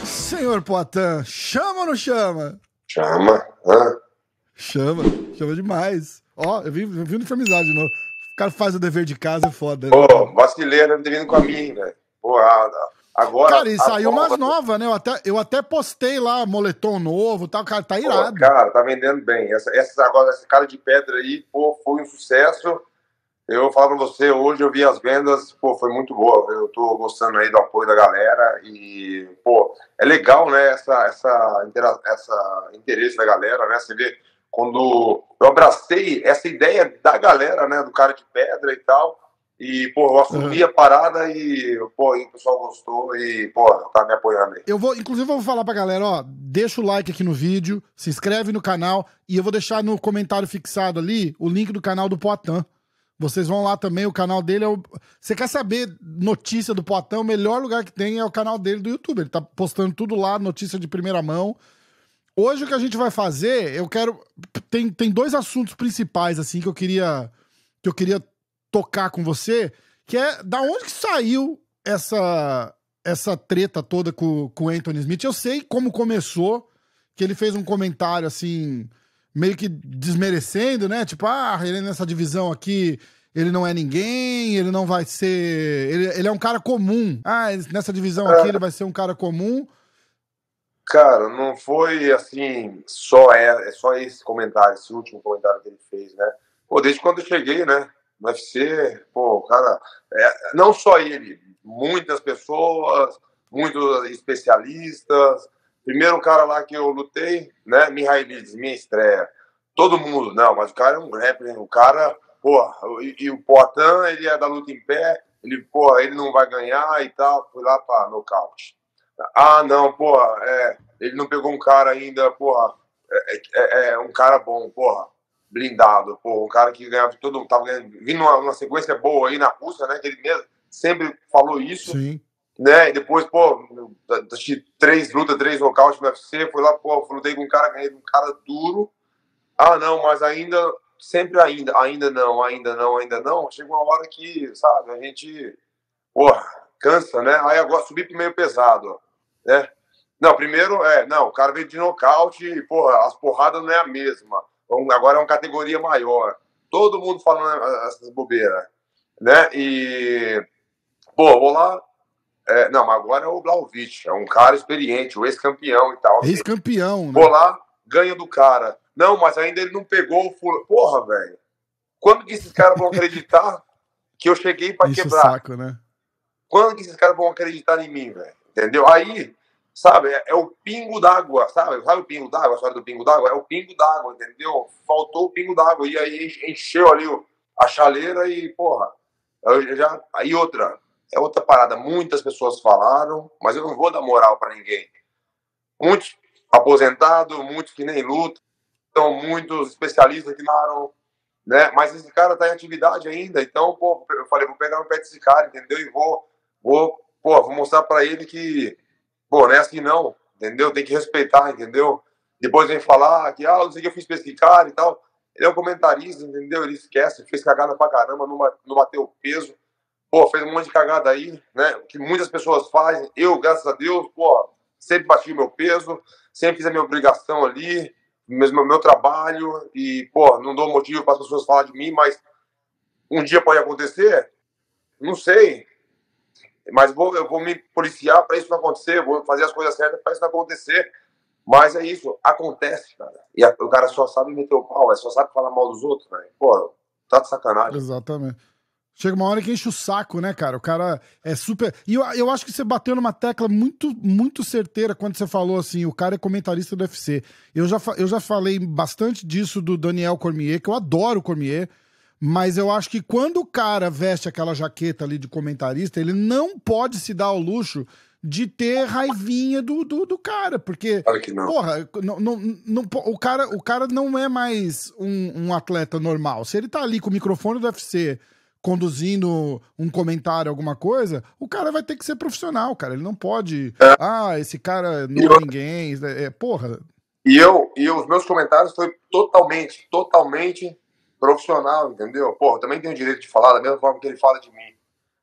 Senhor Poatan, chama ou não chama? Chama, hã? Chama demais. Ó, eu vi uniformizado de novo. O cara faz o dever de casa, é foda, né? Pô, vacileiro não ter vindo com a minha, velho. Pô, agora... Cara, e saiu umas novas, né? Eu até postei lá, moletom novo e tal, cara, tá irado. Pô, cara, tá vendendo bem. Essa cara de pedra aí, pô, foi um sucesso. Eu falo pra você, hoje eu vi as vendas, pô, foi muito boa. Eu tô gostando aí do apoio da galera e, pô, é legal, né, essa interesse da galera, né? Você vê, quando eu abracei essa ideia da galera, né, do cara de pedra e tal, e, pô, eu assumi a parada e, pô, e o pessoal gostou e, pô, tá me apoiando aí. Inclusive, eu vou falar pra galera, ó, deixa o like aqui no vídeo, se inscreve no canal e eu vou deixar no comentário fixado ali o link do canal do Poatan. Vocês vão lá também, o canal dele é o... Você quer saber notícia do Poatan? O melhor lugar que tem é o canal dele do YouTube. Ele tá postando tudo lá, notícia de primeira mão. Hoje o que a gente vai fazer, eu quero... Tem dois assuntos principais, assim, que eu queria tocar com você, que é da onde que saiu essa treta toda com o Anthony Smith. Eu sei como começou, que ele fez um comentário, assim... meio que desmerecendo, né? Tipo, ele nessa divisão aqui, ele não é ninguém, ele não vai ser... Ele é um cara comum. Nessa divisão aqui ele vai ser um cara comum. Cara, não foi assim, só esse comentário, esse último comentário que ele fez, né? Pô, desde quando eu cheguei, né? No UFC, pô, o cara... não só ele, muitas pessoas, muitos especialistas... Primeiro cara lá que eu lutei, né? Mihailidze, minha estreia. Todo mundo, não, mas o cara é um grappler, o cara, porra, e o Poatan, ele é da luta em pé, ele não vai ganhar e tal, foi lá pra nocaute. Não, porra, ele não pegou um cara ainda, porra, um cara bom, porra, blindado, porra, um cara que ganhava tava vindo uma sequência boa aí na Rússia, né? Que ele mesmo sempre falou isso. Sim. Né? E depois, pô, assisti 3 nocautes no UFC, fui lá, pô, lutei com um cara, ganhei um cara duro. Não, mas ainda não. Chega uma hora que, sabe, a gente, porra, cansa, né? Aí agora subi pro meio pesado, né? Não, primeiro, o cara veio de nocaute e, porra, as porradas não é a mesma. Agora é uma categoria maior. Todo mundo falando essas bobeiras, né? E, pô, vou lá. Não, mas agora é o Blachowicz, é um cara experiente, o ex-campeão e tal. Ex-campeão, né? Vou lá, ganho do cara. Não, mas ainda ele não pegou o fulano. Porra, velho. Quando que esses caras vão acreditar que eu cheguei pra Enche quebrar? o saco, né? Quando que esses caras vão acreditar em mim, velho? Entendeu? Aí, sabe, é o pingo d'água, sabe? Sabe o pingo d'água, a história do pingo d'água? É o pingo d'água, entendeu? Faltou o pingo d'água. E aí encheu ali a chaleira e, porra, aí outra parada. Muitas pessoas falaram, mas eu não vou dar moral pra ninguém. Muitos aposentados, muitos que nem lutam, muitos especialistas que falaram, né? Mas esse cara tá em atividade ainda, então, pô, eu falei, vou pegar no pé desse cara, entendeu? E vou mostrar pra ele que, pô, não é assim não, entendeu? Tem que respeitar, entendeu? Depois vem falar que, não sei o que eu fiz pra esse cara e tal. Ele é um comentarista, entendeu? Ele esquece, fez cagada pra caramba, não bateu o peso. Pô, fez um monte de cagada aí, né? Que muitas pessoas fazem. Eu, graças a Deus, pô, sempre bati o meu peso, sempre fiz a minha obrigação ali, meu trabalho, e, pô, não dou motivo para as pessoas falarem de mim, mas um dia pode acontecer, não sei, mas eu vou me policiar para isso não acontecer, vou fazer as coisas certas para isso não acontecer, mas é isso, acontece, cara. E o cara só sabe meter o pau, só sabe falar mal dos outros, velho. Pô, tá de sacanagem. Exatamente. Chega uma hora que enche o saco, né, cara? O cara é super... E eu acho que você bateu numa tecla muito, muito certeira quando você falou assim, o cara é comentarista do UFC. Eu já falei bastante disso do Daniel Cormier, que eu adoro o Cormier, mas eu acho que quando o cara veste aquela jaqueta ali de comentarista, ele não pode se dar ao luxo de ter raivinha do cara, porque, Claro que não. Porra, o cara não é mais um atleta normal. Se ele tá ali com o microfone do UFC conduzindo um comentário, alguma coisa, o cara vai ter que ser profissional, cara. Ele não pode... esse cara não é ninguém. Porra. E os meus comentários foi totalmente profissional, entendeu? Porra, eu também tenho o direito de falar da mesma forma que ele fala de mim.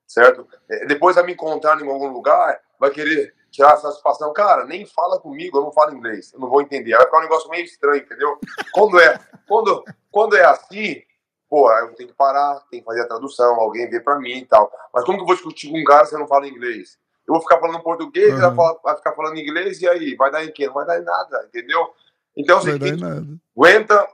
certo? Depois vai me encontrar em algum lugar, vai querer tirar a satisfação. Cara, nem fala comigo, eu não falo inglês, eu não vou entender. Vai ficar um negócio meio estranho, entendeu? Quando é assim, pô, eu tenho que parar, tem que fazer a tradução, alguém vê pra mim e tal. Mas como que eu vou discutir com um cara se eu não falo inglês? Eu vou ficar falando português, ele vai ficar falando inglês, e aí? Vai dar em quê? Não vai dar em nada, entendeu? Então, assim, aguenta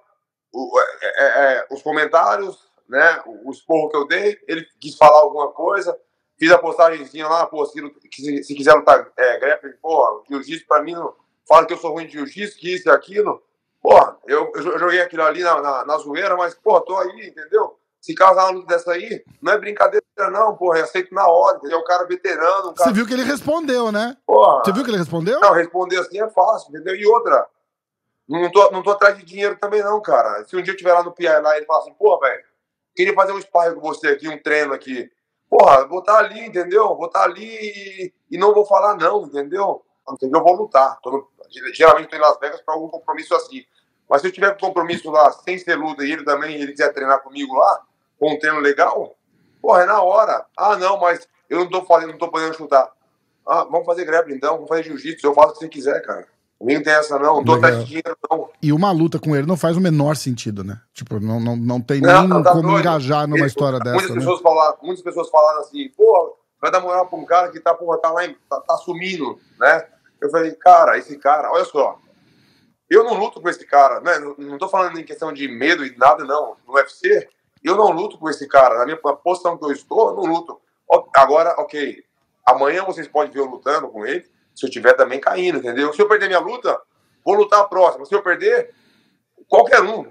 os comentários, né? O esporro que eu dei, ele quis falar alguma coisa, fiz a postagemzinha lá, pô, se quiser lutar grappling, pô, jiu-jitsu pra mim, não, fala que eu sou ruim de jiu-jitsu, que isso e aquilo. Porra, eu joguei aquilo ali na zoeira, mas, porra, tô aí, entendeu? Se causar uma luta dessa aí, não é brincadeira, não, porra, eu aceito na hora, entendeu? O cara veterano. Um cara... Você viu que ele respondeu, né? Porra. Você viu que ele respondeu? Não, responder assim é fácil, entendeu? E outra, não tô atrás de dinheiro também, não, cara. Se um dia eu estiver lá no PI lá e ele falar assim, pô, velho, queria fazer um sparring com você aqui, um treino aqui. Porra, vou estar ali, entendeu? Vou estar ali e não vou falar não, entendeu? Eu vou lutar. Geralmente tô em Las Vegas para algum compromisso assim. Mas se eu tiver compromisso lá, sem ser luta, e ele quiser treinar comigo lá, com um treino legal, porra, é na hora. Ah, não, mas eu não tô podendo chutar. Ah, vamos fazer grappling então, vamos fazer jiu-jitsu, eu faço o que você quiser, cara. Ninguém tem essa não tô atrás de dinheiro não. E uma luta com ele não faz o menor sentido, né? Tipo, não tem nem como doido. Engajar numa história dessa, muitas pessoas falaram assim, pô, vai dar moral pra um cara que tá lá, tá sumindo, né? Eu falei, cara, esse cara, olha só, eu não luto com esse cara, né? Não tô falando em questão de medo e nada, não. No UFC, eu não luto com esse cara. Na minha posição que eu estou, eu não luto. Agora, ok, amanhã vocês podem ver eu lutando com ele, se eu estiver também caindo, entendeu? Se eu perder minha luta, vou lutar a próxima. Se eu perder, qualquer um.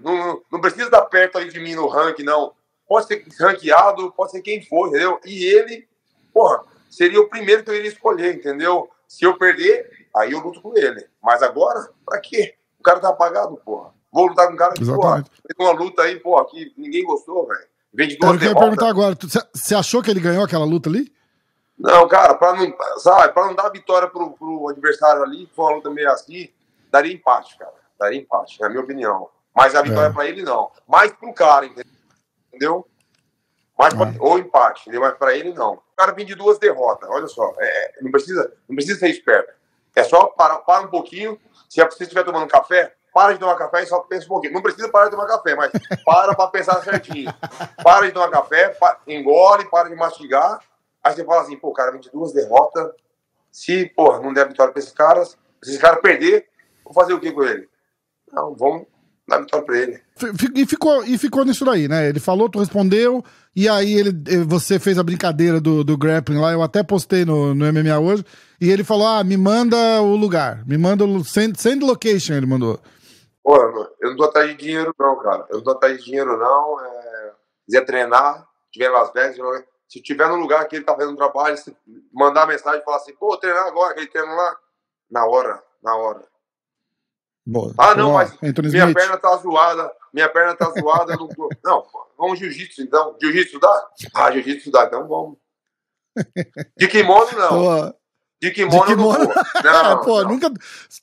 Não precisa estar perto ali de mim no ranking, não. Pode ser ranqueado, pode ser quem for, entendeu? E ele, porra, seria o primeiro que eu iria escolher, entendeu? Se eu perder, aí eu luto com ele. Mas agora, pra quê? O cara tá apagado, porra. Vou lutar com um cara que, porra, fez uma luta aí, porra, que ninguém gostou, velho. Vem de duas derrotas. Eu queria perguntar agora, você achou que ele ganhou aquela luta ali? Não, cara, pra não dar vitória pro adversário ali, que foi uma luta meio assim, daria empate, cara. Daria empate, é a minha opinião. Mas a vitória pra ele, não. Mais pro cara, entendeu? Ou empate, entendeu? Mas pra ele, não. O cara vem de duas derrotas, olha só. Não precisa ser esperto. É só para um pouquinho. Se você estiver tomando café, para de tomar café e só pensa um pouquinho. Não precisa parar de tomar café, mas para pensar certinho. Para de tomar café, engole, para de mastigar. Aí você fala assim, pô, o cara vem de duas derrotas. Se, pô, não der vitória pra esses caras, se esse cara perder, vou fazer o que com ele? Não, vamos dar vitória pra ele. E ficou nisso daí, né? Ele falou, tu respondeu, e aí você fez a brincadeira do grappling lá, eu até postei no MMA hoje, e ele falou, me manda o lugar, me manda o send location, ele mandou. Pô, eu não tô atrás de dinheiro não, cara. Eu não tô atrás de dinheiro não. Quiser treinar, tiver em Las Vegas, se tiver no lugar que ele tá fazendo trabalho, se mandar mensagem e falar assim, pô, treinar agora, aquele treino lá, na hora. Boa. Não, mas minha perna tá zoada, eu não tô... Não, vamos jiu-jitsu então. Jiu-jitsu dá? Jiu-jitsu dá, então vamos. De kimono, não. Boa. De kimono eu não vou. Não. Nunca...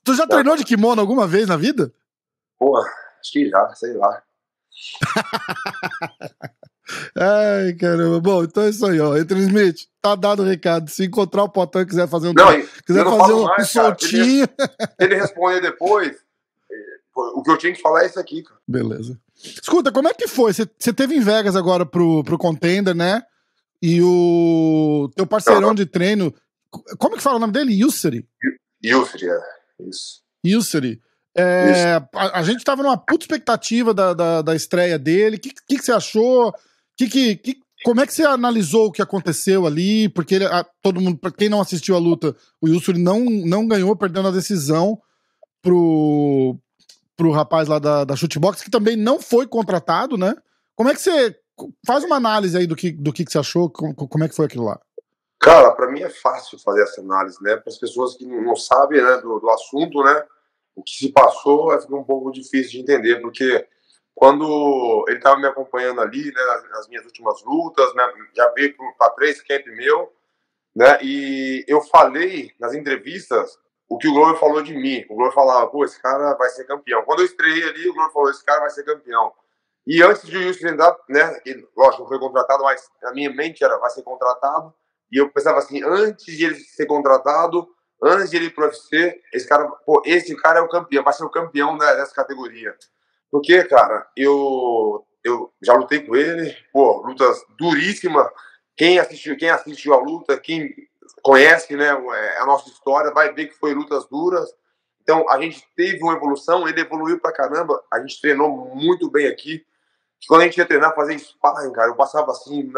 Tu já treinou de kimono alguma vez na vida? Pô, acho que já, sei lá. Ai, caramba. Bom, então é isso aí, ó. Anthony Smith, tá dado o recado. Se encontrar o Potão e quiser fazer um soltinho... Ele responder depois, o que eu tinha que falar é isso aqui, cara. Beleza. Escuta, como é que foi? Você teve em Vegas agora pro Contender, né? E o teu parceirão de treino... Como que fala o nome dele? Yusri? Yusri, isso. Yusri. A gente tava numa puta expectativa da estreia dele. O que você achou? Como é que você analisou o que aconteceu ali? Porque todo mundo, pra quem não assistiu a luta, o Yusri não ganhou, perdendo a decisão pro rapaz lá da Shootbox, que também não foi contratado, né? Como é que você... Faz uma análise aí do que você achou, como é que foi aquilo lá? Cara, pra mim é fácil fazer essa análise, né? Para as pessoas que não sabem, né, do assunto, né? O que se passou fica um pouco difícil de entender, porque quando ele estava me acompanhando ali, né, nas minhas últimas lutas, né, já veio para 3 camp meu, né, e eu falei nas entrevistas o que o Glover falou de mim. O Glover falava, pô, esse cara vai ser campeão. Quando eu estreiei ali, o Glover falou, esse cara vai ser campeão. E antes de o Wilson entrar, né, que, lógico, não foi contratado, mas a minha mente era, vai ser contratado. E eu pensava assim, antes de ele ser contratado, antes de ele ir pro UFC, esse cara é o campeão, vai ser o campeão dessa categoria. Porque, cara, eu já lutei com ele, pô, lutas duríssimas. Quem assistiu a luta, quem conhece, né, a nossa história, vai ver que foi lutas duras. Então, a gente teve uma evolução, ele evoluiu pra caramba, a gente treinou muito bem aqui. Quando a gente ia treinar, fazer sparring, cara, eu passava assim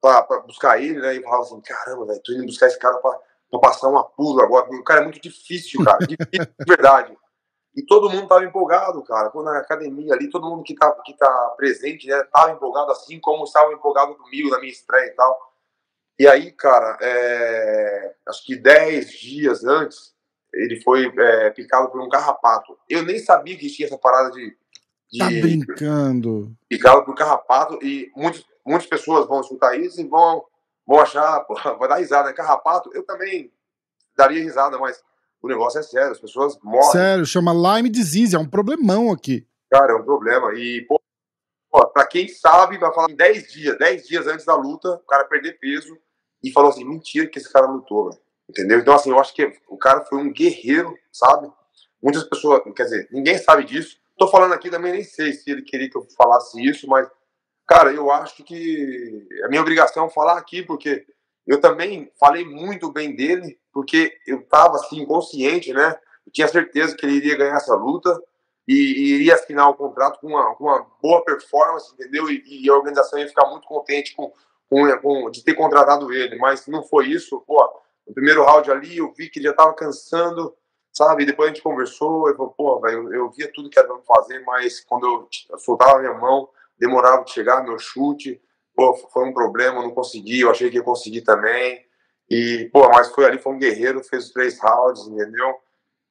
pra buscar ele, né, e falava assim, caramba, velho, tô indo buscar esse cara pra passar uma pula agora. O cara é muito difícil, cara, difícil de verdade. E todo mundo tava empolgado, cara. Quando na academia ali, todo mundo que tá presente, né, tava empolgado assim como estava empolgado comigo na minha estreia e tal. E aí, cara, acho que 10 dias antes, ele foi picado por um carrapato. Eu nem sabia que tinha essa parada Tá brincando. Picado por carrapato. E muitas pessoas vão escutar isso e vão achar, pô, vai dar risada, né? Carrapato, eu também daria risada, mas o negócio é sério, as pessoas morrem. Sério, chama Lyme disease, é um problemão aqui. Cara, é um problema. E, pô, pra quem sabe, vai falar em 10 dias antes da luta, o cara perder peso e falou assim, mentira que esse cara lutou, velho. Entendeu? Então, assim, eu acho que o cara foi um guerreiro, sabe? Muitas pessoas, quer dizer, ninguém sabe disso. Tô falando aqui também, nem sei se ele queria que eu falasse isso, mas, cara, eu acho que é minha obrigação falar aqui, porque eu também falei muito bem dele, porque eu tava, assim, consciente, né? Eu tinha certeza que ele iria ganhar essa luta e iria assinar o contrato com uma boa performance, entendeu? E a organização ia ficar muito contente de ter contratado ele, mas não foi isso. Pô, no primeiro round ali, eu vi que ele já tava cansando, sabe? E depois a gente conversou, eu falei, pô, velho, eu via tudo que era pra fazer, mas quando eu soltava a minha mão, demorava de chegar meu chute, pô, foi um problema, eu não consegui, eu achei que ia conseguir também. E, pô, mas foi ali, foi um guerreiro, fez os 3 rounds, entendeu?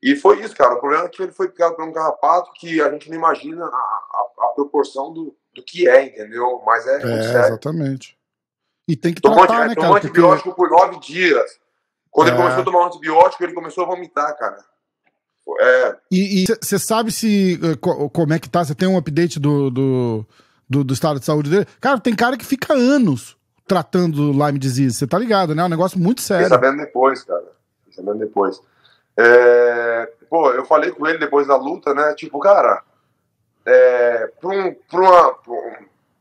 E foi isso, cara. O problema é que ele foi picado por um carrapato que a gente não imagina a proporção do que é, entendeu? Mas é muito sério. Exatamente. E tem que tratar, né, cara? Tomou antibiótico por 9 dias. Quando ele começou a tomar um antibiótico, ele começou a vomitar, cara. E você sabe como é que tá? Você tem um update do estado de saúde dele? Cara, tem cara que fica anos tratando Lyme disease, você tá ligado, né? É um negócio muito sério. Fiquei sabendo depois, cara. Pô, eu falei com ele depois da luta, né? Tipo, cara,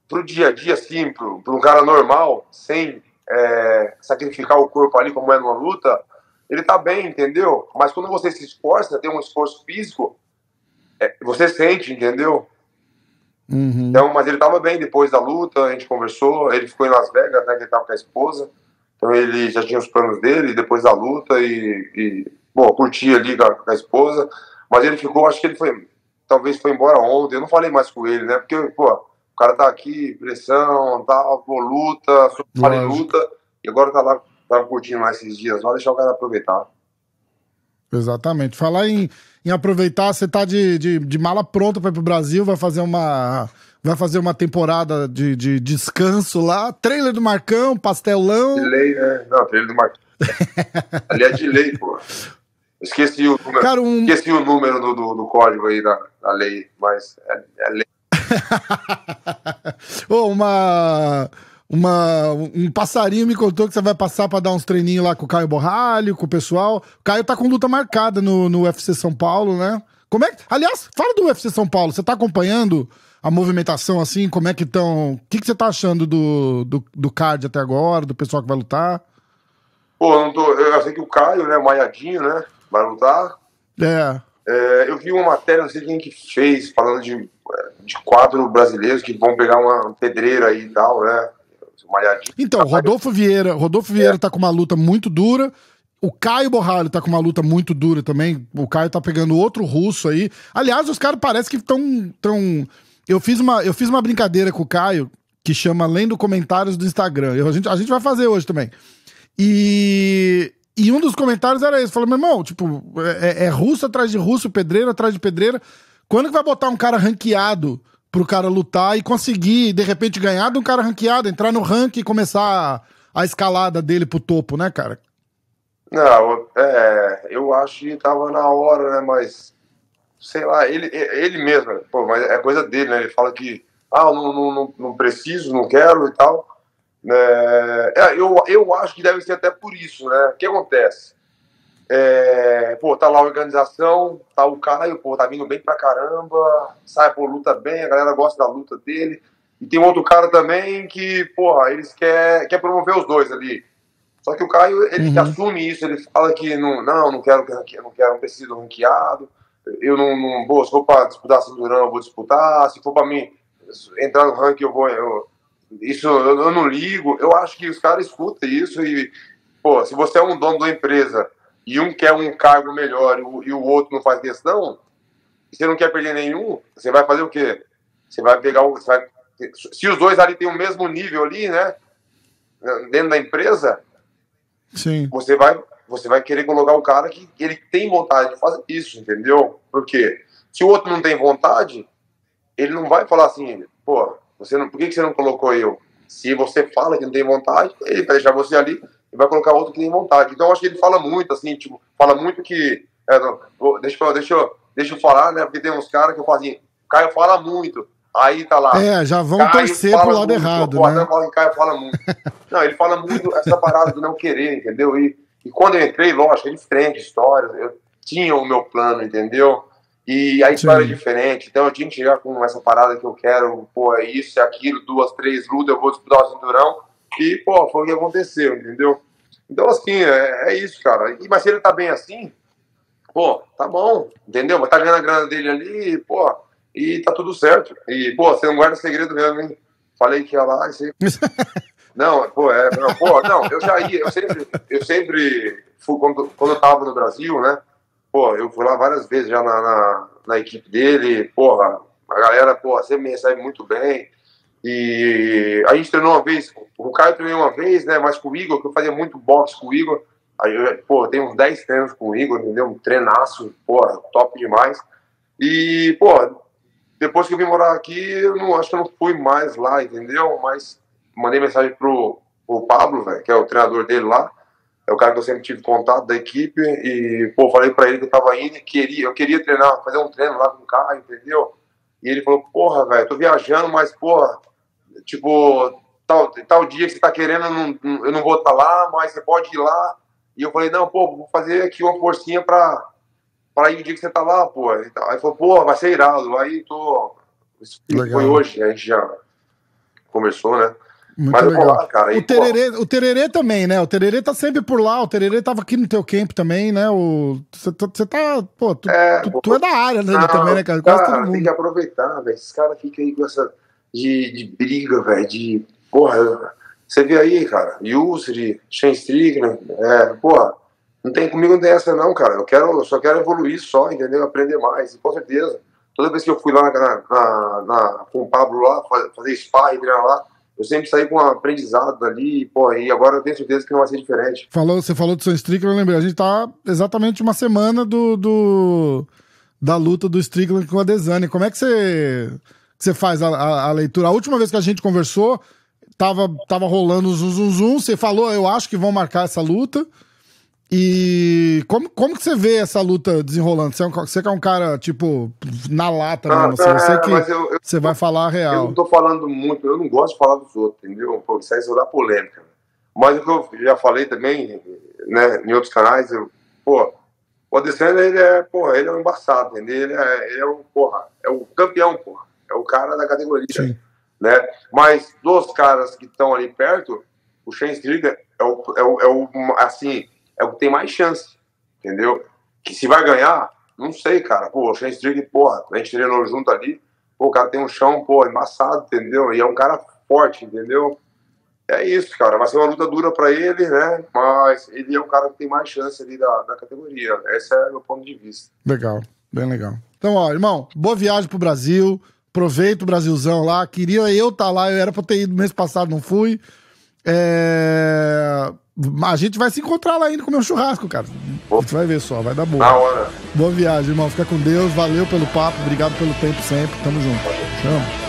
pro dia a dia, assim, pro um cara normal, sem sacrificar o corpo ali como é numa luta, ele tá bem, entendeu? Mas quando você se esforça, tem um esforço físico, você sente, entendeu? Uhum. Então, mas ele tava bem depois da luta, a gente conversou, ele ficou em Las Vegas, né, que ele tava com a esposa, então ele já tinha os planos dele depois da luta bom, curtia ali com a esposa, mas ele ficou, acho que talvez foi embora ontem, eu não falei mais com ele, né, porque, pô, o cara tá aqui, pressão, tal, pô, luta, fala em luta, e agora tá lá, tava curtindo mais esses dias, vai deixar o cara aproveitar. Exatamente. Falar em aproveitar, você tá de mala pronta para ir pro Brasil, vai fazer uma temporada de descanso lá, trailer do Marcão, pastelão. De lei, né? Não, trailer do Marcão. Ali é de lei, pô. Esqueci o número, cara, esqueci o número do código aí da lei, mas é lei. Um passarinho me contou que você vai passar pra dar uns treininhos lá com o Caio Borralho, com o pessoal. O Caio tá com luta marcada no UFC São Paulo, né? Aliás, fala do UFC São Paulo. Você tá acompanhando a movimentação assim? Como é que estão? O que você tá achando do card até agora, do pessoal que vai lutar? Pô, eu sei que o Caio, né, Maiadinho, né, vai lutar. Eu vi uma matéria, não sei quem que fez, falando de 4 brasileiros que vão pegar uma pedreira aí e tal, né? Então, Rodolfo Vieira tá com uma luta muito dura. O Caio Borralho tá com uma luta muito dura também. O Caio tá pegando outro russo aí. Aliás, os caras parecem que estão. Eu fiz uma brincadeira com o Caio que chama Lendo Comentários do Instagram. A gente vai fazer hoje também. E um dos comentários era esse. Falou, meu irmão, tipo, é russo atrás de russo, pedreira atrás de pedreira. Quando que vai botar um cara ranqueado pro cara lutar e conseguir, de repente, ganhar de um cara ranqueado, entrar no ranking e começar a escalada dele pro topo, né, cara? Não, eu acho que tava na hora, né, mas sei lá, ele mesmo, pô, mas é coisa dele, né, ele fala que não preciso, não quero e tal. Eu acho que deve ser até por isso, né? O que acontece? Tá lá a organização, tá o Caio, tá vindo bem pra caramba, sai, luta bem, a galera gosta da luta dele. E tem um outro cara também que, eles quer promover os dois ali. Só que o Caio, ele assume isso, ele fala que não quero, não preciso ranqueado, eu se for pra disputar cinturão, eu vou disputar, se for pra mim entrar no ranking, eu não ligo. Eu acho que os caras escutam isso e, se você é um dono da empresa e um quer um cargo melhor e o outro não faz questão, e você não quer perder nenhum, você vai fazer o quê? Você vai pegar se os dois ali têm o mesmo nível ali, né, dentro da empresa, sim, você vai querer colocar o cara que ele tem vontade de fazer isso, entendeu? Porque se o outro não tem vontade, ele não vai falar assim, por que você não colocou eu? Se você fala que não tem vontade, ele vai deixar você ali e vai colocar outro que tem vontade. Então eu acho que ele fala muito, assim, fala muito que... deixa eu falar, né? Porque tem uns caras que eu falo assim, o Caio fala muito. Aí tá lá. Já vão torcer pro lado muito, errado, né? Até fala que o Caio fala muito. Não, ele fala muito essa parada de não querer, entendeu? E quando eu entrei, lógico, é diferente história. Eu tinha o meu plano, entendeu? E a história é diferente. Então eu tinha que chegar com essa parada que eu quero, é isso, é aquilo, 2, 3 lutas, eu vou disputar o cinturão. E, foi o que aconteceu, entendeu? Então, assim, é isso, cara. Mas se ele tá bem assim, tá bom, entendeu? Mas tá ganhando a grana dele ali, e tá tudo certo. E, você não guarda segredo mesmo, hein? Falei que ia lá e você... Não, eu já ia, eu sempre fui, quando eu tava no Brasil, né? Eu fui lá várias vezes já na equipe dele, a galera, sempre me recebe muito bem. E a gente treinou uma vez, o Caio treinou uma vez, né? Mas com o Igor, que eu fazia muito boxe com o Igor. Aí eu tenho uns 10 treinos com o Igor, entendeu? Um treinaço, top demais. E, depois que eu vim morar aqui, acho que eu não fui mais lá, entendeu? Mas mandei mensagem pro Pablo, velho, que é o treinador dele lá. É o cara que eu sempre tive contato da equipe. E, falei pra ele que eu tava indo e eu queria treinar, fazer um treino lá com o Caio, entendeu? E ele falou, velho, eu tô viajando, mas, tal dia que você tá querendo, eu não vou estar lá, mas você pode ir lá. E eu falei, não, vou fazer aqui uma forcinha pra ir o dia que você tá lá, Aí ele falou, vai ser irado. Aí foi hoje, a gente já conversou, né? Muito mas legal. Eu vou lá, cara. O Tererê também, né? O Tererê tá sempre por lá, o Tererê tava aqui no teu camp também, né? Você tá, tu é da área, né? Também, né, cara? Quase todo mundo. Tem que aproveitar, velho. Esses caras ficam aí com essa de briga, velho, você vê aí, cara, Yusri, Shane Strickland, não tem comigo, não tem essa não, cara. Eu só quero evoluir só, entendeu? Aprender mais, e com certeza. Toda vez que eu fui lá com o Pablo lá, fazer sparring, treinar lá, eu sempre saí com um aprendizado ali, e agora eu tenho certeza que não vai ser diferente. Você falou do Shane Strickland, eu lembrei, a gente tá exatamente uma semana da luta do Strickland com a Adesanya. Como é que você faz a leitura? A última vez que a gente conversou, tava rolando o zum, você falou, eu acho que vão marcar essa luta. E como que você vê essa luta desenrolando? Você que é um cara, na lata mesmo, eu sei que você vai falar a real. Eu não tô falando muito, eu não gosto de falar dos outros, entendeu? Isso aí só dá polêmica. Mas o que eu já falei também, né, em outros canais, o Adesanya, ele é um embaçado, entendeu? Ele é o campeão, é o cara da categoria. Sim. Né? Mas dos caras que estão ali perto, o Shane Strickland é o que tem mais chance, entendeu? Que se vai ganhar, não sei, cara. O Shane Strickland, a gente treinou junto ali, o cara tem um chão, embaçado, entendeu? E é um cara forte, entendeu? É isso, cara. Vai ser uma luta dura pra ele, né? Mas ele é um cara que tem mais chance ali da categoria. Esse é o meu ponto de vista. Legal, bem legal. Então, irmão, boa viagem pro Brasil. Aproveita o Brasilzão lá. Queria eu estar lá, eu era pra ter ido mês passado, não fui. A gente vai se encontrar lá ainda, comer um churrasco, cara. A gente vai ver só, vai dar boa. Na hora. Boa viagem, irmão. Fica com Deus. Valeu pelo papo, obrigado pelo tempo sempre. Tamo junto. Chama.